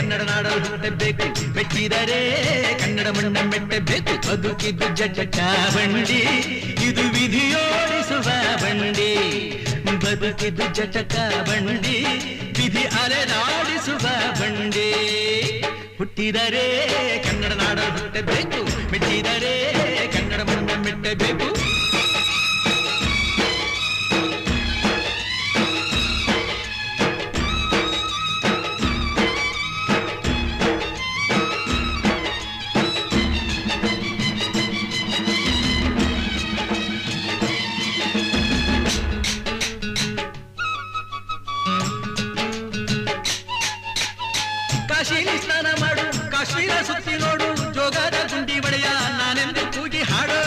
ಕನ್ನಡ ನಾಡಲು ಹುಟ್ಟಬೇಕು, ಮೆಟ್ಟಿದರೆ ಕನ್ನಡ ಮಣ್ಣ ಮೆಟ್ಟಬೇಕು. ಬದುಕಿದ್ದು ಜಟಕ ಬಂಡಿ, ಇದು ವಿಧಿಯೋಡಿಸುವ ಬಂಡಿ. ಬದುಕಿದ್ದು ಜಟಕ ಬಂಡಿ, ವಿಧಿ ಅಲೆದಾಡಿಸುವ ಬಂಡಿ. ಹುಟ್ಟಿದರೆ ಕನ್ನಡ ನಾಡಲು ಹುಟ್ಟಬೇಕು, ಮೆಟ್ಟಿದರೆ ಕನ್ನಡ ಮಣ್ಣ ಮೆಟ್ಟಬೇಕು. ಕಾಶಿಲಿ ಸ್ನಾನ ಮಾಡು, ಕಾಶ್ಮೀರ ಸುತ್ತಿ ನೋಡು, ಜೋಗದ ಗುಂಡಿ ಒಡೆಯ ನಾನೆಂದು ಕೂಗಿ ಹಾಡು.